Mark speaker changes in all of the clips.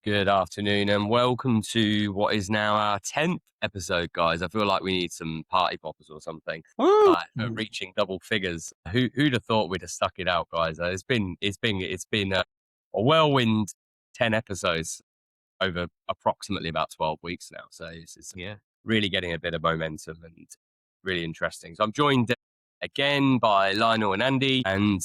Speaker 1: Good afternoon and welcome to what is now our 10th episode, guys. I feel like we need some party poppers or something,
Speaker 2: Woo!
Speaker 1: like reaching double figures. Who'd have thought we'd have stuck it out, guys? It's been a whirlwind 10 episodes over approximately about 12 weeks now. So it's
Speaker 2: Yeah.
Speaker 1: really getting a bit of momentum and really interesting. So I'm joined again by Lionel and Andy, and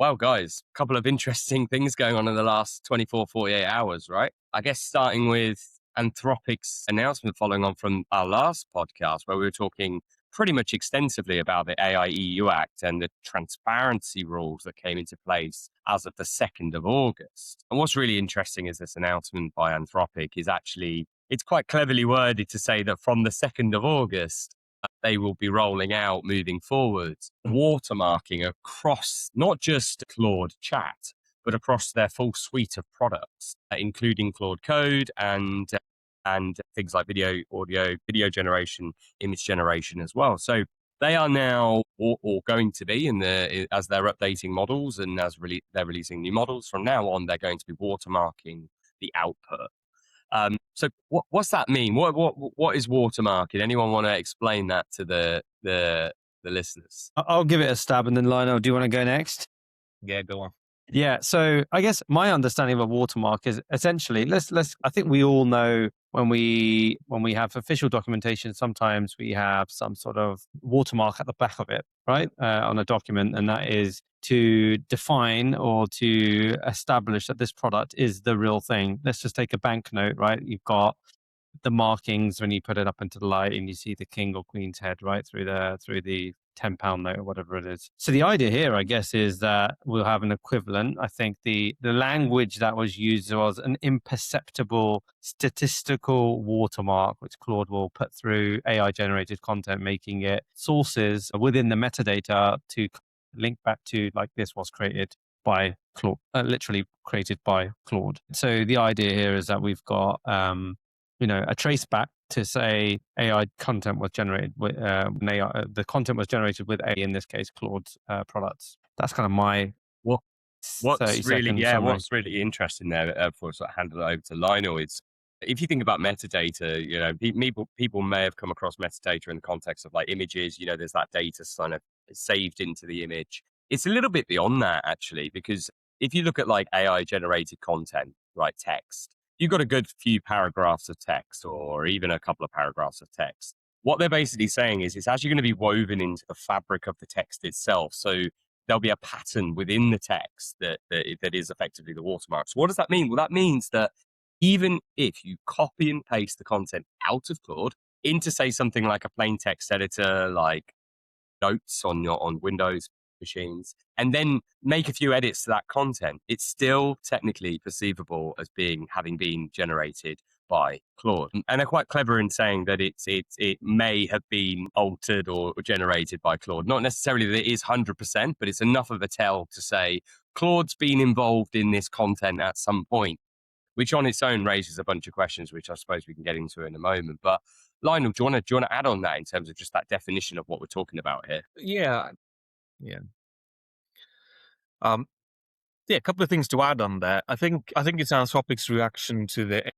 Speaker 1: well, guys, a couple of interesting things going on in the last 24, 48 hours, right? I guess starting with Anthropic's announcement following on from our last podcast, where we were talking pretty much extensively about the AI EU Act and the transparency rules that came into place as of the 2nd of August. And what's really interesting is this announcement by Anthropic is actually, it's quite cleverly worded to say that from the 2nd of August, they will be rolling out moving forward watermarking across not just Claude Chat, but across their full suite of products, including Claude Code and things like video, audio, video generation, image generation as well. So they are now, or going to be, as they're updating models and they're releasing new models from now on, they're going to be watermarking the output. So what's that mean? What is watermarking? Anyone want to explain that to the listeners?
Speaker 2: I'll give it a stab, and then Lionel, do you want to go next?
Speaker 3: Yeah, go on.
Speaker 2: Yeah. So I guess my understanding of a watermark is essentially I think we all know when we have official documentation, sometimes we have some sort of watermark at the back of it, right, on a document, and that is to define or to establish that this product is the real thing. Let's just take a banknote, right? You've got the markings when you put it up into the light and you see the king or queen's head right through the £10 note or whatever it is. So the idea here, I guess, is that we'll have an equivalent. I think the language that was used was an imperceptible statistical watermark, which Claude will put through AI generated content, making it sources within the metadata to link back to, like, this was created by Claude, literally created by Claude. So the idea here is that we've got a trace back to say AI content was generated with the content was generated with in this case, Claude's products. That's kind of my
Speaker 1: What's really interesting there, before I sort of hand it over to Lionel, is if you think about metadata, people may have come across metadata in the context of like images. There's that data kind of saved into the image. It's a little bit beyond that, actually, because if you look at like AI generated content, right, text, you've got a good few paragraphs of text or even a couple of paragraphs of text. What they're basically saying is it's actually going to be woven into the fabric of the text itself. So there'll be a pattern within the text that is effectively the watermark. So what does that mean? Well, that means that even if you copy and paste the content out of Claude into, say, something like a plain text editor, like Notes on Windows machines, and then make a few edits to that content, it's still technically perceivable as having been generated by Claude. And they're quite clever in saying that it may have been altered or generated by Claude. Not necessarily that it is 100%, but it's enough of a tell to say Claude's been involved in this content at some point, which on its own raises a bunch of questions, which I suppose we can get into in a moment. But Lionel, do you want to add on that in terms of just that definition of what we're talking about here?
Speaker 3: Yeah. A couple of things to add on there. I think it's Anthropic's reaction to the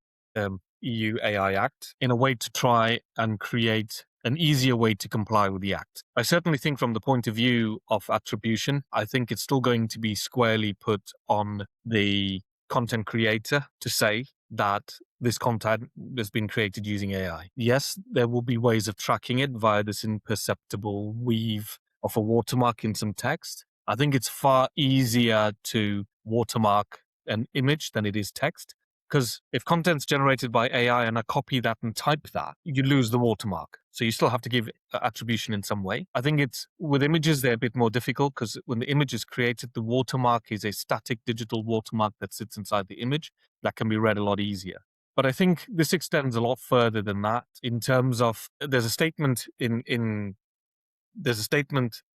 Speaker 3: EU AI Act in a way to try and create an easier way to comply with the Act. I certainly think from the point of view of attribution, I think it's still going to be squarely put on the content creator to say that this content has been created using AI. Yes, there will be ways of tracking it via this imperceptible weave of a watermark in some text. I think it's far easier to watermark an image than it is text, because if content's generated by AI and I copy that and type that, you lose the watermark. So you still have to give attribution in some way. I think it's with images, they're a bit more difficult because when the image is created, the watermark is a static digital watermark that sits inside the image that can be read a lot easier. But I think this extends a lot further than that in terms of there's a statement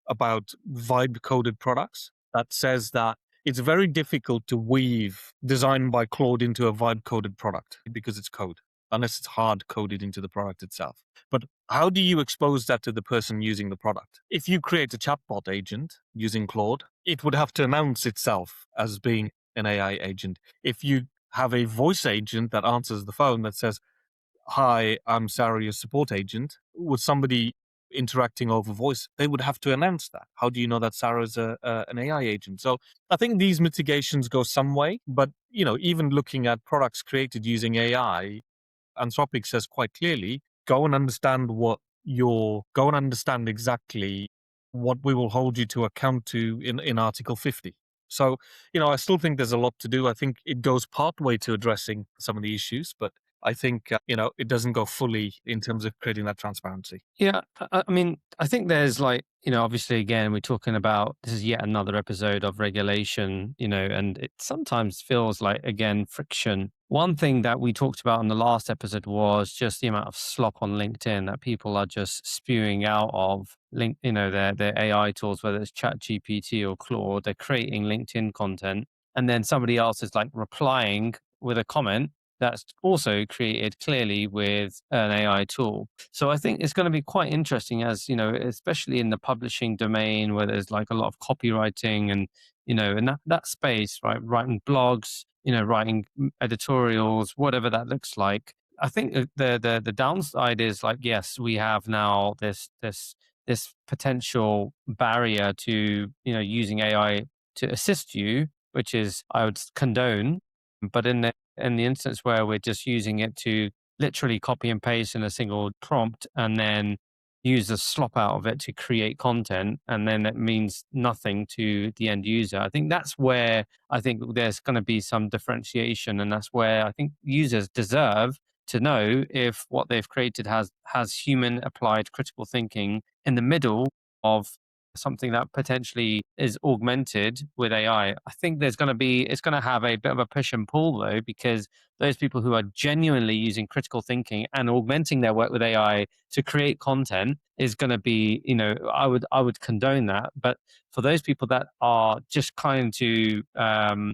Speaker 3: about vibe coded products that says that it's very difficult to weave design by Claude into a vibe coded product because it's code, unless it's hard coded into the product itself. But how do you expose that to the person using the product? If you create a chatbot agent using Claude, it would have to announce itself as being an AI agent. If you have a voice agent that answers the phone that says, "Hi, I'm Sarah, your support agent," with somebody interacting over voice, they would have to announce that. How do you know that Sarah is an AI agent? So I think these mitigations go some way, but even looking at products created using AI, Anthropic says quite clearly, go and understand exactly what we will hold you to account to in Article 50. So, I still think there's a lot to do. I think it goes part way to addressing some of the issues, but I think, it doesn't go fully in terms of creating that transparency.
Speaker 2: Yeah, I mean, I think there's obviously, again, we're talking about this is yet another episode of regulation, and it sometimes feels like, again, friction. One thing that we talked about in the last episode was just the amount of slop on LinkedIn that people are just spewing out of their AI tools, whether it's ChatGPT or Claude. They're creating LinkedIn content, and then somebody else is replying with a comment that's also created clearly with an AI tool. So I think it's going to be quite interesting as, especially in the publishing domain where there's a lot of copywriting and, in that space, right? Writing blogs, writing editorials, whatever that looks like. I think the downside is yes, we have now this potential barrier to, using AI to assist you, which is I would condone. But in the instance where we're just using it to literally copy and paste in a single prompt and then use the slop out of it to create content, and then it means nothing to the end user. I think that's where I think there's going to be some differentiation, and that's where I think users deserve to know if what they've created has human applied critical thinking in the middle of something that potentially is augmented with AI. I think it's going to have a bit of a push and pull though, because those people who are genuinely using critical thinking and augmenting their work with AI to create content is going to be, I would condone that. But for those people that are just trying to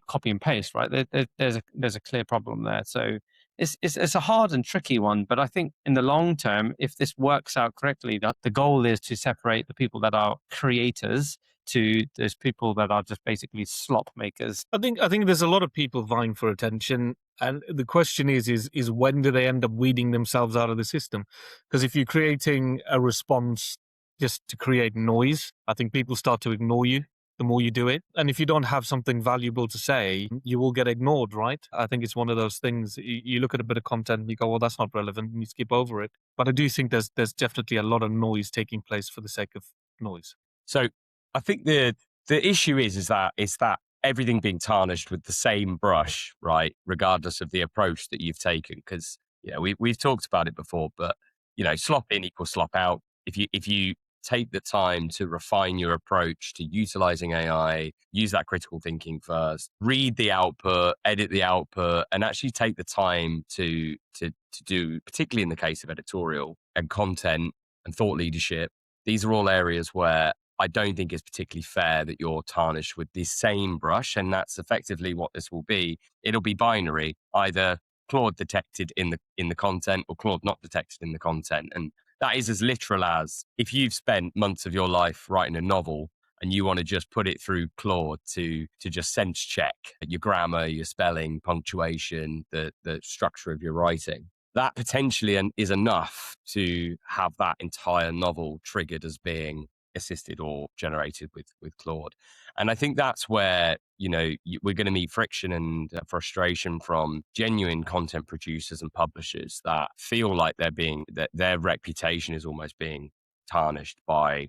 Speaker 2: copy and paste, right, there's a clear problem there. So it's a hard and tricky one, but I think in the long term, if this works out correctly, that the goal is to separate the people that are creators to those people that are just basically slop makers.
Speaker 3: I think there's a lot of people vying for attention, and the question is when do they end up weeding themselves out of the system? Because if you're creating a response just to create noise, I think people start to ignore you the more you do it. And if you don't have something valuable to say, you will get ignored, right? I think it's one of those things. You look at a bit of content and you go, well, that's not relevant, and you skip over it. But I do think there's definitely a lot of noise taking place for the sake of noise.
Speaker 1: So I think the issue is that everything being tarnished with the same brush, right? Regardless of the approach that you've taken. Because, we've talked about it before, but, slop in equals slop out. If you take the time to refine your approach to utilizing AI, use that critical thinking first, read the output, edit the output, and actually take the time to do, particularly in the case of editorial and content and thought leadership. These are all areas where I don't think it's particularly fair that you're tarnished with the same brush. And that's effectively what this will be. It'll be binary, either Claude detected in the content or Claude not detected in the content. And that is as literal as if you've spent months of your life writing a novel and you want to just put it through Claude to just sense check your grammar, your spelling, punctuation, the structure of your writing. That potentially is enough to have that entire novel triggered as being assisted or generated with Claude. And I think that's where, we're going to meet friction and frustration from genuine content producers and publishers that feel like that their reputation is almost being tarnished by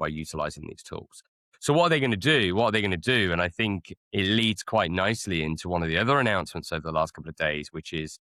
Speaker 1: utilizing these tools. So what are they going to do? And I think it leads quite nicely into one of the other announcements over the last couple of days, which is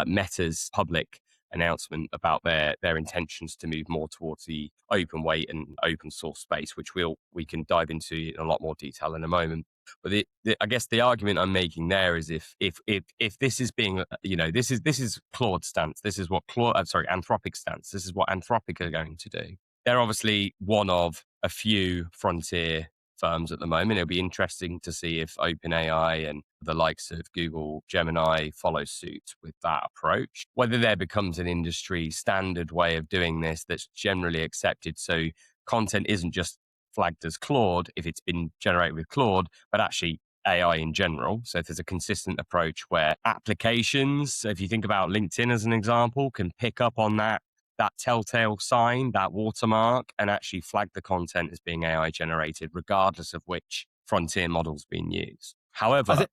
Speaker 1: Meta's public announcement about their intentions to move more towards the open weight and open source space, which we can dive into in a lot more detail in a moment. But I guess the argument I'm making there is if this is being, this is Claude's stance. This is what Anthropic's stance. This is what Anthropic are going to do. They're obviously one of a few frontier firms at the moment. It'll be interesting to see if OpenAI and the likes of Google Gemini follow suit with that approach, whether there becomes an industry standard way of doing this that's generally accepted. So content isn't just flagged as Claude if it's been generated with Claude, but actually AI in general. So if there's a consistent approach where applications, so if you think about LinkedIn as an example, can pick up on that telltale sign, that watermark, and actually flag the content as being AI generated, regardless of which frontier model's being used. However,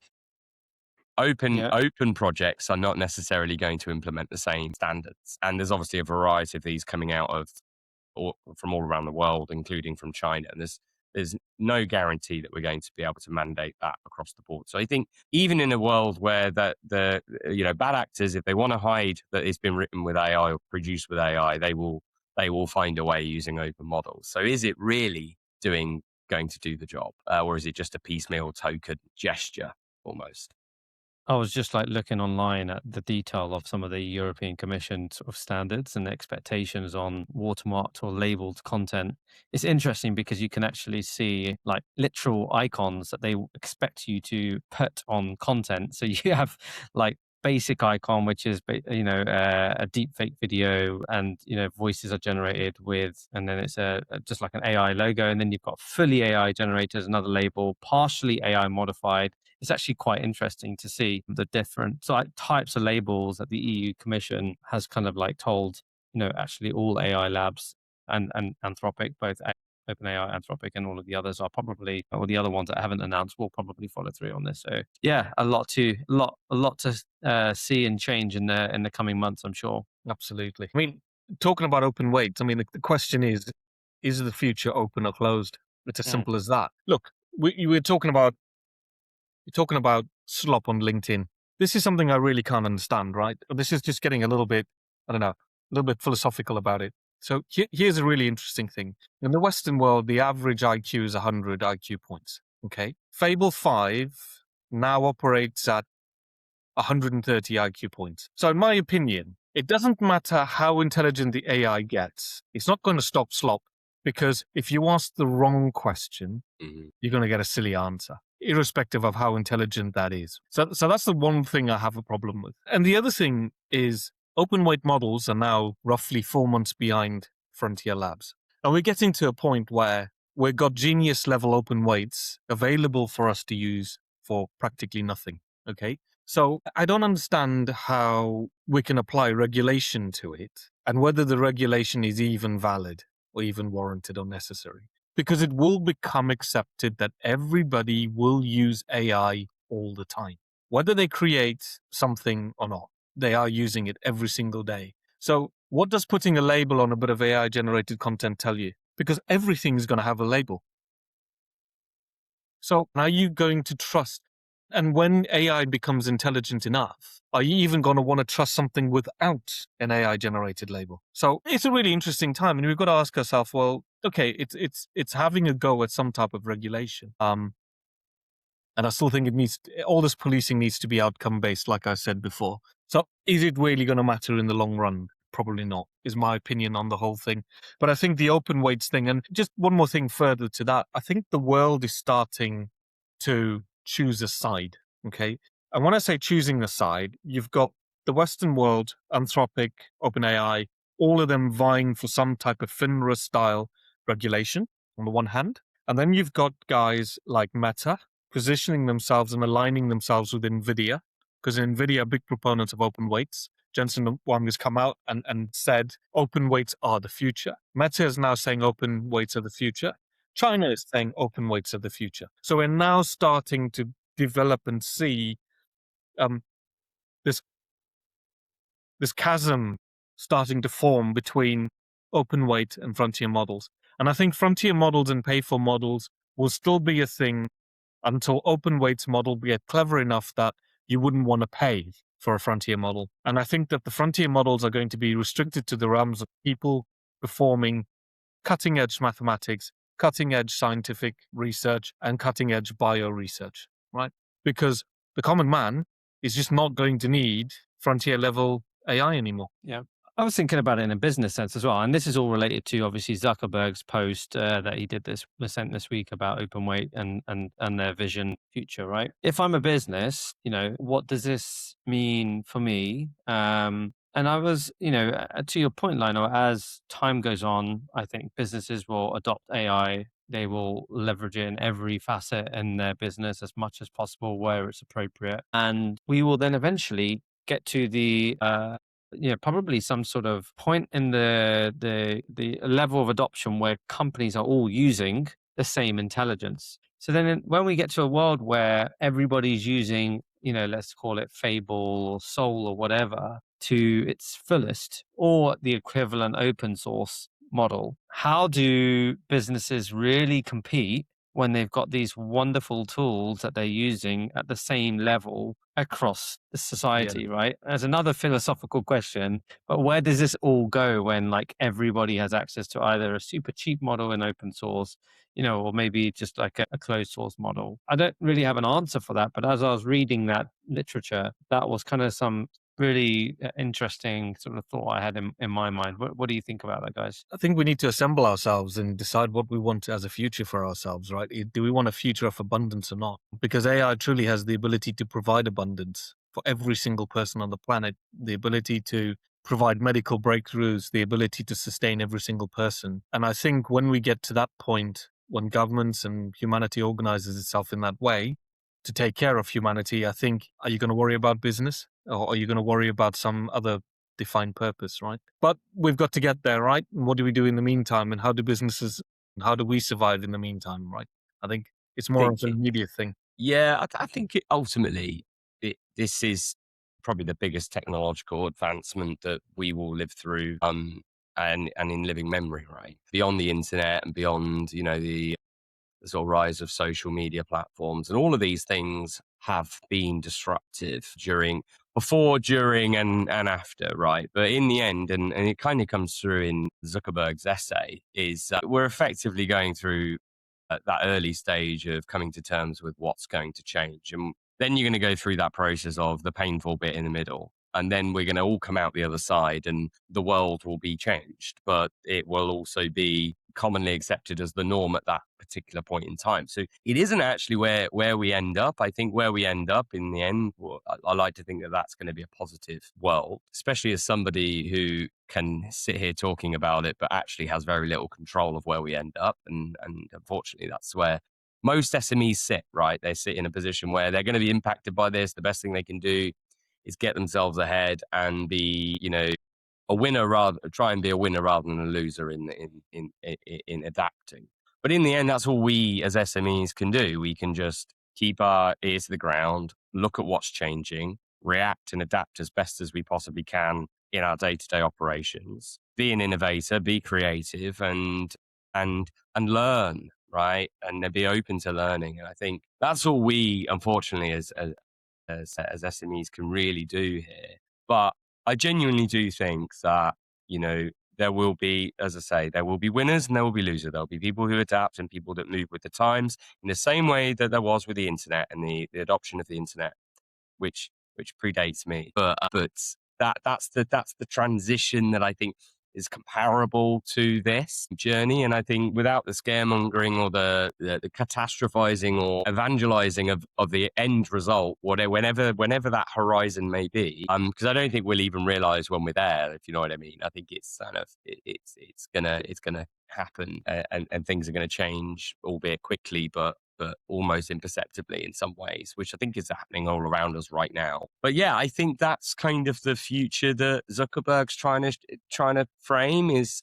Speaker 1: open projects are not necessarily going to implement the same standards. And there's obviously a variety of these coming out of from all around the world, including from China. And there's no guarantee that we're going to be able to mandate that across the board. So I think even in a world where the bad actors, if they want to hide that it's been written with AI or produced with AI, they will find a way using open models. So is it really going to do the job, or is it just a piecemeal token gesture almost?
Speaker 2: I was just like looking online at the detail of some of the European Commission sort of standards and expectations on watermarked or labeled content. It's interesting because you can actually see like literal icons that they expect you to put on content. So you have like basic icon, which is a deep fake video, and voices are generated with, and then it's just like an AI logo, and then you've got fully AI generated, another label, partially AI modified. It's actually quite interesting to see the different types of labels that the EU Commission has kind of like told, actually all AI labs and Anthropic, both OpenAI, Anthropic, and all of the others are probably, or the other ones that haven't announced will probably follow through on this. So yeah, a lot to see and change in the coming months, I'm sure.
Speaker 3: Absolutely. I mean, talking about open weights, I mean, the question is the future open or closed? It's as simple as that. Look, you're talking about slop on LinkedIn. This is something I really can't understand, right? This is just getting a little bit, I don't know, a little bit philosophical about it. So here's a really interesting thing. In the Western world, the average IQ is 100 IQ points. Okay. Fable 5 now operates at 130 IQ points. So in my opinion, it doesn't matter how intelligent the AI gets. It's not going to stop slop, because if you ask the wrong question, you're going to get a silly answer, irrespective of how intelligent that is. So that's the one thing I have a problem with. And the other thing is open weight models are now roughly 4 months behind frontier labs. And we're getting to a point where we've got genius level open weights available for us to use for practically nothing. Okay. So I don't understand how we can apply regulation to it and whether the regulation is even valid or even warranted or necessary. Because it will become accepted that everybody will use AI all the time. Whether they create something or not, they are using it every single day. So what does putting a label on a bit of AI generated content tell you? Because everything is going to have a label. So are you going to trust? And when AI becomes intelligent enough, are you even going to want to trust something without an AI generated label? So it's a really interesting time, and we've got to ask ourselves, well, okay, it's having a go at some type of regulation. And I still think all this policing needs to be outcome based, like I said before. So is it really going to matter in the long run? Probably not, is my opinion on the whole thing. But I think the open weights thing, and just one more thing further to that, I think the world is starting to choose a side. Okay. And when I say choosing a side, you've got the Western world, Anthropic, OpenAI, all of them vying for some type of FINRA style regulation on the one hand. And then you've got guys like Meta positioning themselves and aligning themselves with NVIDIA, because NVIDIA are big proponents of open weights. Jensen Huang has come out and said open weights are the future. Meta is now saying open weights are the future. China is saying open weights are the future. So we're now starting to develop and see this chasm starting to form between open weight and frontier models. And I think frontier models and pay for models will still be a thing until open weights model get clever enough that you wouldn't want to pay for a frontier model. And I think that the frontier models are going to be restricted to the realms of people performing cutting edge mathematics, cutting edge scientific research, and cutting edge bio research, right? Because the common man is just not going to need frontier level AI anymore.
Speaker 2: Yeah. I was thinking about it in a business sense as well. And this is all related to obviously Zuckerberg's post that he did sent this week about open weight and their vision future, right? If I'm a business, what does this mean for me? And I was, to your point, Lionel, as time goes on, I think businesses will adopt AI They will leverage it in every facet in their business as much as possible where it's appropriate. And we will then eventually get to the probably some sort of point in the level of adoption where companies are all using the same intelligence. So then when we get to a world where everybody's using, let's call it Fable or Soul or whatever to its fullest, or the equivalent open source model, how do businesses really compete when they've got these wonderful tools that they're using at the same level across the society, right? As another philosophical question, but where does this all go when like everybody has access to either a super cheap model in open source, or maybe just like a closed source model? I don't really have an answer for that, but as I was reading that literature, that was kind of some really interesting sort of thought I had in my mind. What do you think about that, guys?
Speaker 3: I think we need to assemble ourselves and decide what we want as a future for ourselves, right? Do we want a future of abundance or not? Because AI truly has the ability to provide abundance for every single person on the planet, the ability to provide medical breakthroughs, the ability to sustain every single person. And I think when we get to that point, when governments and humanity organizes itself in that way to take care of humanity, I think, are you going to worry about business? Or are you going to worry about some other defined purpose, right? But we've got to get there, right? And what do we do in the meantime? And how do we survive in the meantime, right? I think it's more of an immediate thing.
Speaker 1: Yeah, I think ultimately, this is probably the biggest technological advancement that we will live through, and in living memory, right? Beyond the internet and beyond, the sort of rise of social media platforms, and all of these things have been disruptive before, during, and after, right? But in the end, and it kind of comes through in Zuckerberg's essay, is we're effectively going through that early stage of coming to terms with what's going to change. And then you're going to go through that process of the painful bit in the middle. And then we're going to all come out the other side and the world will be changed, but it will also be commonly accepted as the norm at that particular point in time. So it isn't actually where we end up. I think where we end up in the end, I like to think that that's going to be a positive world, especially as somebody who can sit here talking about it, but actually has very little control of where we end up. And unfortunately, that's where most SMEs sit, right? They sit in a position where they're going to be impacted by this. The best thing they can do is get themselves ahead and be, a winner try and be a winner rather than a loser in adapting. But in the end, that's all we as SMEs can do. We can just keep our ears to the ground, look at what's changing, react and adapt as best as we possibly can in our day-to-day operations. Be an innovator, be creative, and learn, right? And be open to learning. And I think that's all we, unfortunately, as SMEs can really do here. But I genuinely do think that, there will be, as I say, there will be winners and there will be losers. There'll be people who adapt and people that move with the times in the same way that there was with the internet and the adoption of the internet, which predates me. But that's the transition that I think is comparable to this journey. And I think without the scaremongering or the catastrophizing or evangelizing of the end result, whenever that horizon may be, because I don't think we'll even realize when we're there, if you know what I mean. I think it's kind of, it's gonna happen, and things are gonna change, albeit quickly, but almost imperceptibly in some ways, which I think is happening all around us right now. But yeah, I think that's kind of the future that Zuckerberg's trying to frame is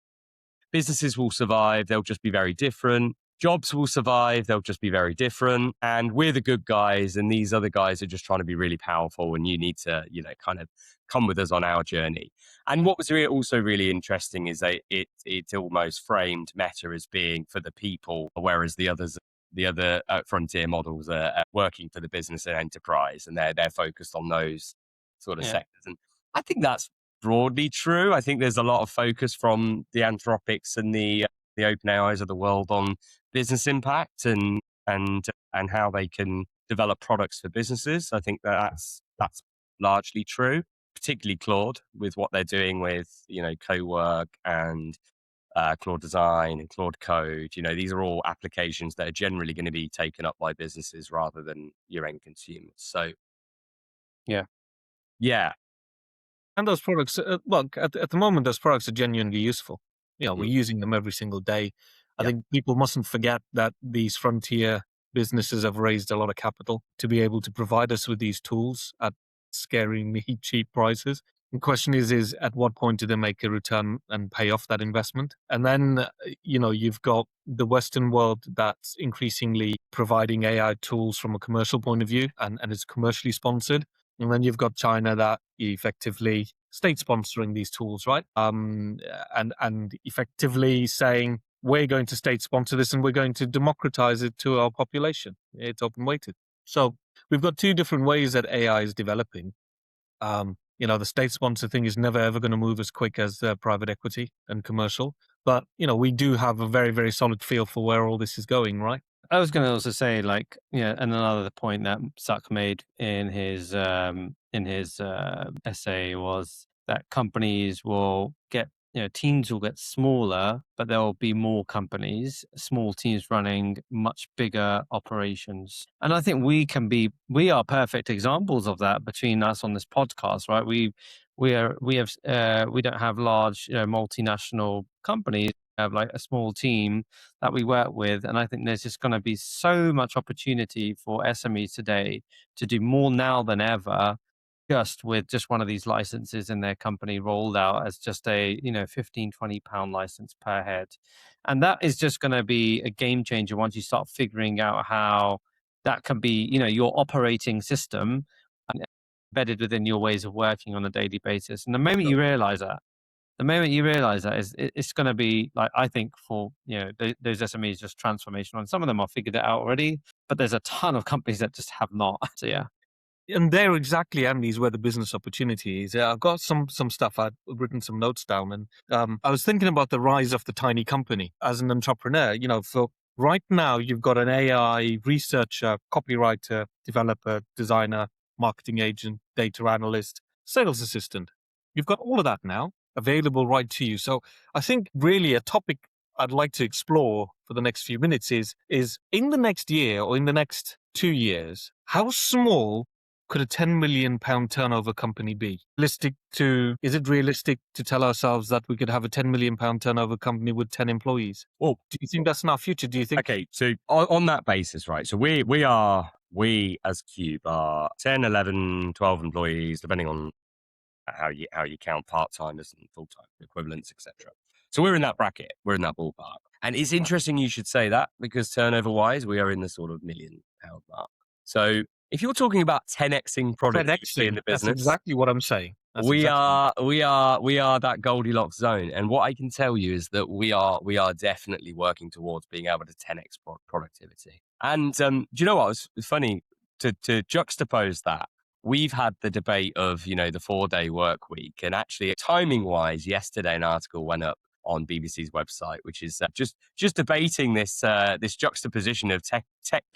Speaker 1: businesses will survive. They'll just be very different. Jobs will survive. They'll just be very different. And we're the good guys. And these other guys are just trying to be really powerful. And you need to, kind of come with us on our journey. And what was also really interesting is that it almost framed Meta as being for the people, whereas the other frontier models are working for the business and enterprise, and they're focused on those sort of sectors. And I think that's broadly true. I think there's a lot of focus from the Anthropics and the OpenAIs of the world on business impact and how they can develop products for businesses. I think that's largely true, particularly Claude with what they're doing with co-work and Claude Design and Claude Code. These are all applications that are generally going to be taken up by businesses rather than your end consumers. So, yeah.
Speaker 3: And those products, at the moment, those products are genuinely useful. We're using them every single day. I think people mustn't forget that these frontier businesses have raised a lot of capital to be able to provide us with these tools at scarily cheap prices. The question is at what point do they make a return and pay off that investment? And then, you've got the Western world that's increasingly providing AI tools from a commercial point of view and is commercially sponsored. And then you've got China that effectively state sponsoring these tools, right? And effectively saying, we're going to state sponsor this and we're going to democratize it to our population. It's open weighted. So we've got two different ways that AI is developing. The state sponsor thing is never ever going to move as quick as private equity and commercial. But, we do have a very, very solid feel for where all this is going, right?
Speaker 2: I was going to also say, and another point that Zuck made in his essay was that companies will get, teams will get smaller, but there will be more companies, small teams running much bigger operations. And I think we are perfect examples of that between us on this podcast, right? We don't have large, multinational companies. We have like a small team that we work with, and I think there's just going to be so much opportunity for SMEs today to do more now than ever, just with just one of these licenses in their company rolled out as just a 15-20 pound license per head. And that is just going to be a game changer once you start figuring out how that can be your operating system and embedded within your ways of working on a daily basis. And the moment you realize that is it's going to be, like, I think for those SMEs, just transformational. And some of them have figured it out already, but there's a ton of companies that just have not. So yeah.
Speaker 3: And there exactly, Andy, is where the business opportunity is. I've got some stuff. I've written some notes down, and I was thinking about the rise of the tiny company as an entrepreneur. For right now, you've got an AI researcher, copywriter, developer, designer, marketing agent, data analyst, sales assistant. You've got all of that now available right to you. So I think really a topic I'd like to explore for the next few minutes is in the next year or in the next 2 years, how small could a £10 million turnover company be? Is it realistic to tell ourselves that we could have a £10 million turnover company with 10 employees?
Speaker 1: Well,
Speaker 3: do you think that's in our future? Do you think?
Speaker 1: Okay, so on that basis, right? So we as Cube are 10, 11, 12 employees, depending on how you count part-timers and full-time equivalents, etc. So we're in that bracket. We're in that ballpark. And it's interesting you should say that, because turnover-wise, we are in the sort of £1 million mark. So if you're talking about 10xing productivity in the business,
Speaker 3: that's exactly what I'm saying.
Speaker 1: We are that Goldilocks zone. And what I can tell you is that we are definitely working towards being able to 10x productivity. And do you know what? It's funny to juxtapose that. We've had the debate of, the 4-day work week, and actually timing wise, yesterday an article went up on BBC's website, which is just debating this juxtaposition of tech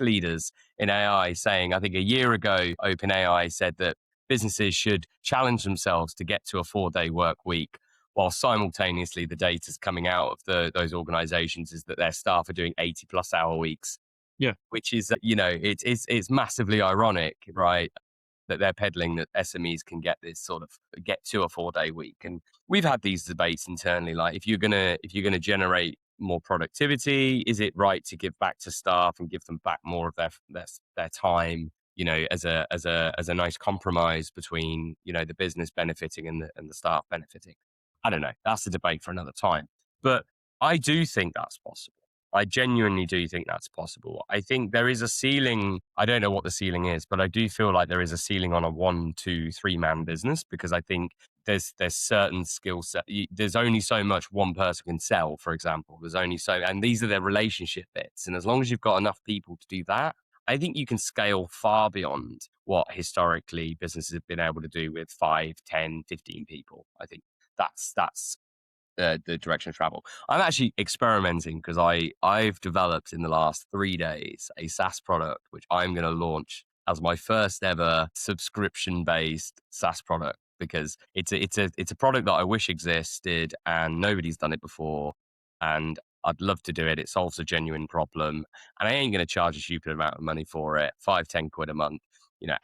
Speaker 1: leaders in AI, saying, I think a year ago, OpenAI said that businesses should challenge themselves to get to a 4-day work week, while simultaneously the data's coming out of those organizations is that their staff are doing 80+ hour weeks.
Speaker 3: Yeah,
Speaker 1: which is it's massively ironic, right? That they're peddling that SMEs can get to a 4-day week. And we've had these debates internally, like if you're gonna generate more productivity, is it right to give back to staff and give them back more of their time, as a nice compromise between, the business benefiting and the staff benefiting? I don't know. That's a debate for another time. But I do think that's possible. I genuinely do think that's possible. I think there is a ceiling. I don't know what the ceiling is, but I do feel like there is a ceiling on a 1, 2, 3-man business, because I think there's certain skill set. There's only so much one person can sell, for example. And these are their relationship bits. And as long as you've got enough people to do that, I think you can scale far beyond what historically businesses have been able to do with 5, 10, 15 people. I think that's the direction of travel. I'm actually experimenting, because I've developed in the last 3 days a SaaS product, which I'm going to launch as my first ever subscription-based SaaS product, because it's a product that I wish existed and nobody's done it before, and I'd love to do it. It solves a genuine problem, and I ain't going to charge a stupid amount of money for it, 5-10 quid a month.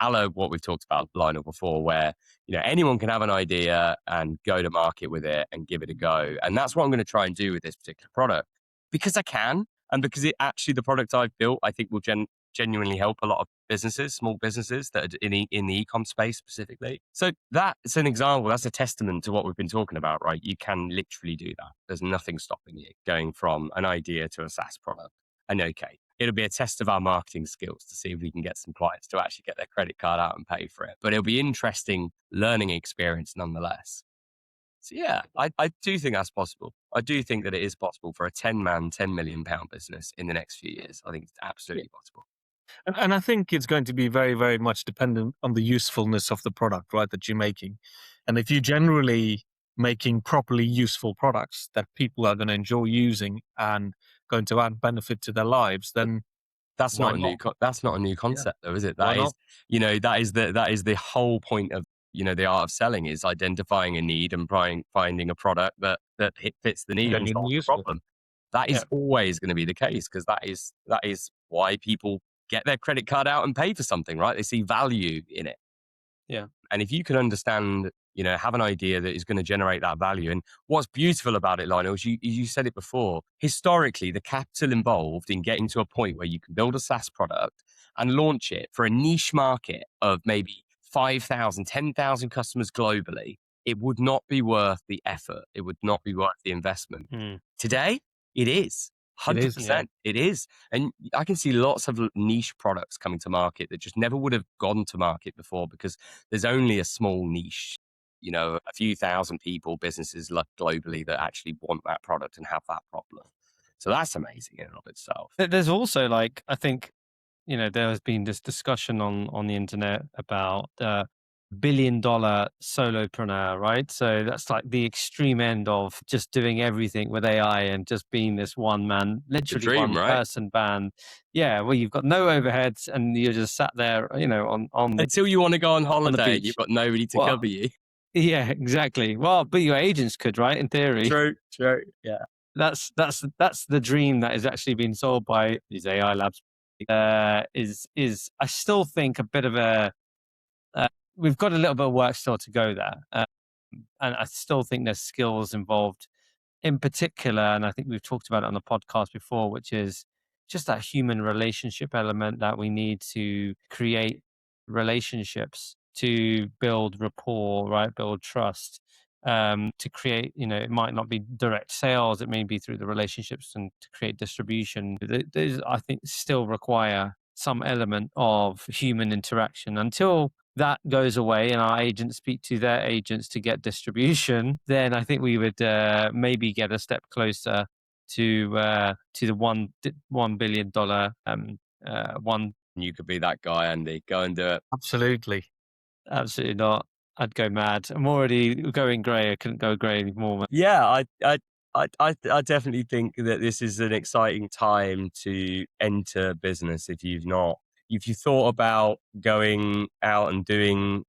Speaker 1: A la what we've talked about, Lionel, before, where, anyone can have an idea and go to market with it and give it a go. And that's what I'm going to try and do with this particular product. because I can, and because it actually, the product I've built, I think will genuinely help a lot of businesses, small businesses that are in the e-com space specifically. So that's an example. That's a testament to what we've been talking about, right? You can literally do that. There's nothing stopping you going from an idea to a SaaS product. And okay, it'll be a test of our marketing skills to see if we can get some clients to actually get their credit card out and pay for it. But it'll be interesting learning experience nonetheless. So yeah, I do think that's possible. I do think that it is possible for a 10-man, £10 million business in the next few years. I think it's absolutely possible.
Speaker 3: And I think it's going to be very, very much dependent on the usefulness of the product, right, that you're making. And if you're generally making properly useful products that people are going to enjoy using and going to add benefit to their lives, then
Speaker 1: that's not a new concept, though, is it? That is, that is the whole point of, the art of selling, is identifying a need and finding a product that fits the need and solves the problem. That is always going to be the case, because that is why people get their credit card out and pay for something, right? They see value in it.
Speaker 2: Yeah.
Speaker 1: And if you can understand, have an idea that is going to generate that value. And what's beautiful about it, Lionel, is you said it before, historically, the capital involved in getting to a point where you can build a SaaS product and launch it for a niche market of maybe 5,000, 10,000 customers globally, it would not be worth the effort. It would not be worth the investment. Today, it is. 100%. It is. And I can see lots of niche products coming to market that just never would have gone to market before, because there's only a small niche, a few thousand people, businesses globally that actually want that product and have that problem. So that's amazing in and of itself.
Speaker 2: There's also, I think, there has been this discussion on the internet about billion-dollar solopreneur, right? So that's like the extreme end of just doing everything with AI and just being this one man, literally one person band. Yeah, well, you've got no overheads and you're just sat there, on
Speaker 1: until you want to go on holiday, you've got nobody to cover you.
Speaker 2: Yeah, exactly. Well, but your agents could, right? In theory.
Speaker 1: True. Yeah.
Speaker 2: That's the dream that is actually being sold by these AI labs. Is I still think a bit of a we've got a little bit of work still to go there, and I still think there's skills involved in particular, and I think we've talked about it on the podcast before, which is just that human relationship element that we need to create relationships, to build rapport, right? Build trust, to create, it might not be direct sales, it may be through the relationships and to create distribution. Those, I think, still require some element of human interaction. Until that goes away and our agents speak to their agents to get distribution, then I think we would maybe get a step closer to the $1 billion one.
Speaker 1: You could be that guy, Andy. Go and do it.
Speaker 3: Absolutely
Speaker 2: not. I'd go mad. I'm already going grey. I couldn't go grey anymore.
Speaker 1: Yeah, I definitely think that this is an exciting time to enter business. If you thought about going out and doing,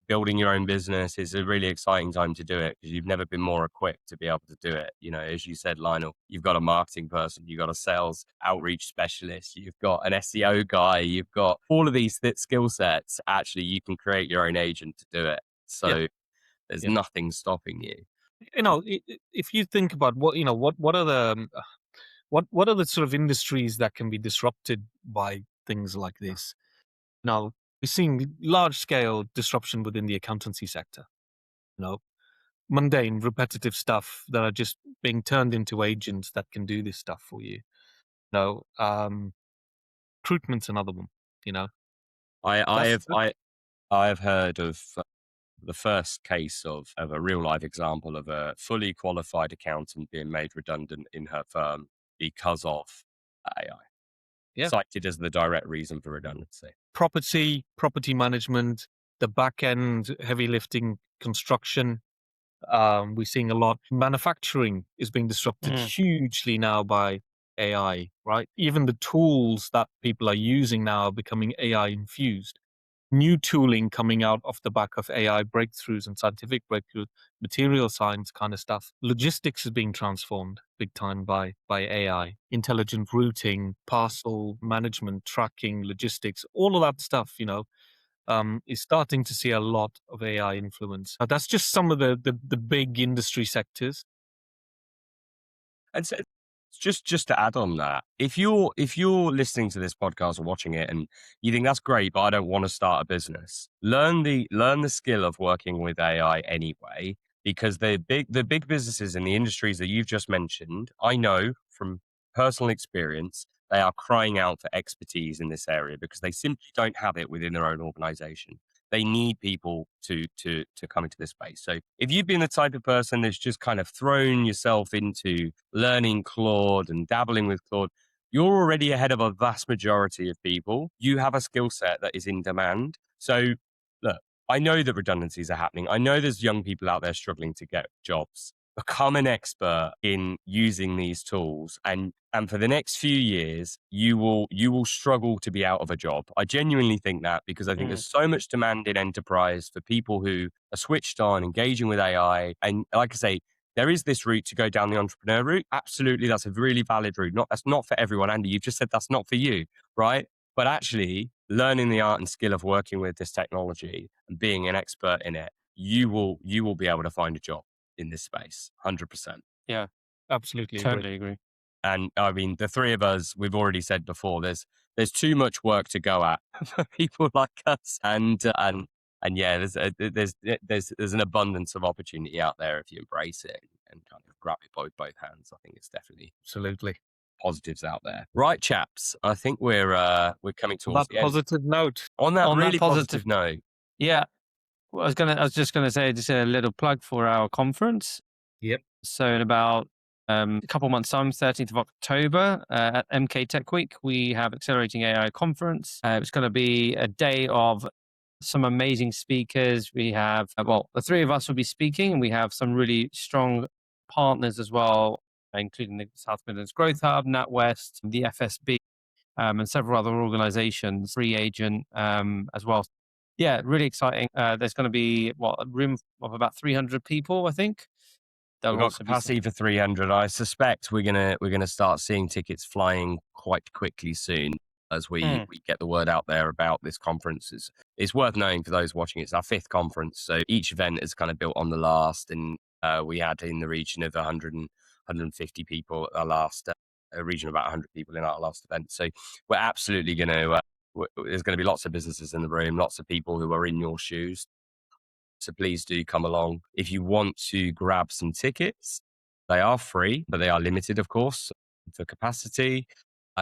Speaker 1: building your own business, it's a really exciting time to do it, because you've never been more equipped to be able to do it. As you said, Lionel, you've got a marketing person, you've got a sales outreach specialist, you've got an SEO guy, you've got all of these skill sets. Actually, you can create your own agent to do it. So there's nothing stopping you.
Speaker 3: If you think about what are the sort of industries that can be disrupted by things like this? Now, we're seeing large scale disruption within the accountancy sector. Mundane, repetitive stuff that are just being turned into agents that can do this stuff for you. Recruitment's another one.
Speaker 1: I have heard of the first case of a real life example of a fully qualified accountant being made redundant in her firm because of AI. Cited as the direct reason for redundancy.
Speaker 3: Property management, the back end, heavy lifting, construction. We're seeing a lot. Manufacturing is being disrupted hugely now by AI, right? Even the tools that people are using now are becoming AI infused. New tooling coming out off the back of AI breakthroughs and scientific breakthroughs, material science kind of stuff. Logistics is being transformed big time by AI. Intelligent routing, parcel management, tracking, logistics, all of that stuff, is starting to see a lot of AI influence. That's just some of the big industry sectors.
Speaker 1: And Just to add on that, if you're listening to this podcast or watching it and you think that's great, but I don't want to start a business, learn the skill of working with AI anyway, because the big businesses in the industries that you've just mentioned, I know from personal experience, they are crying out for expertise in this area because they simply don't have it within their own organization. They need people to come into this space. So if you've been the type of person that's just kind of thrown yourself into learning Claude and dabbling with Claude, you're already ahead of a vast majority of people. You have a skill set that is in demand. So look, I know that redundancies are happening. I know there's young people out there struggling to get jobs. Become an expert in using these tools, and for the next few years, you will struggle to be out of a job. I genuinely think that, because I think there's so much demand in enterprise for people who are switched on, engaging with AI. And like I say, there is this route to go down the entrepreneur route. Absolutely, that's a really valid route. That's not for everyone. Andy, you've just said that's not for you, right? But actually, learning the art and skill of working with this technology and being an expert in it, you will be able to find a job in this space, 100%.
Speaker 2: Yeah,
Speaker 3: absolutely,
Speaker 2: totally agree.
Speaker 1: And I mean, the three of us, we've already said before, there's too much work to go at for people like us, and yeah, there's an abundance of opportunity out there if you embrace it and kind of grab it by both hands. I think it's definitely
Speaker 3: absolutely
Speaker 1: positives out there. Right, chaps, I think we're coming towards the end.
Speaker 3: Positive note.
Speaker 1: On that really positive note,
Speaker 2: yeah. Well, I was just going to say, just a little plug for our conference.
Speaker 3: Yep.
Speaker 2: So in about a couple months' time, 13th of October, at MK Tech Week, we have Accelerating AI Conference. It's going to be a day of some amazing speakers. We have, the three of us will be speaking, and we have some really strong partners as well, including the South Midlands Growth Hub, NatWest, the FSB, and several other organizations, Free Agent as well. Yeah, really exciting. There's going to be a room of about 300 people, I think.
Speaker 1: We've got capacity for 300. I suspect we're gonna start seeing tickets flying quite quickly soon as we get the word out there about this conference. It's worth knowing for those watching, it's our 5th conference. So each event is kind of built on the last, and we had in the region of 100 and 150 people at our last, a region of about 100 people in our last event. So we're absolutely going to, there's going to be lots of businesses in the room, lots of people who are in your shoes. So please do come along. If you want to grab some tickets, they are free, but they are limited, of course, for capacity.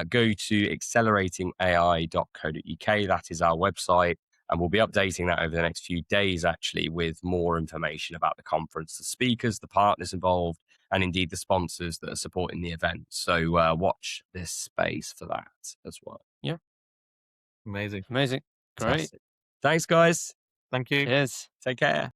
Speaker 1: Go to acceleratingai.co.uk. That is our website. And we'll be updating that over the next few days, actually, with more information about the conference, the speakers, the partners involved, and indeed the sponsors that are supporting the event. So watch this space for that as well.
Speaker 2: Yeah.
Speaker 3: Amazing.
Speaker 2: Great.
Speaker 1: Fantastic. Thanks, guys.
Speaker 3: Thank you.
Speaker 2: Cheers.
Speaker 1: Take care.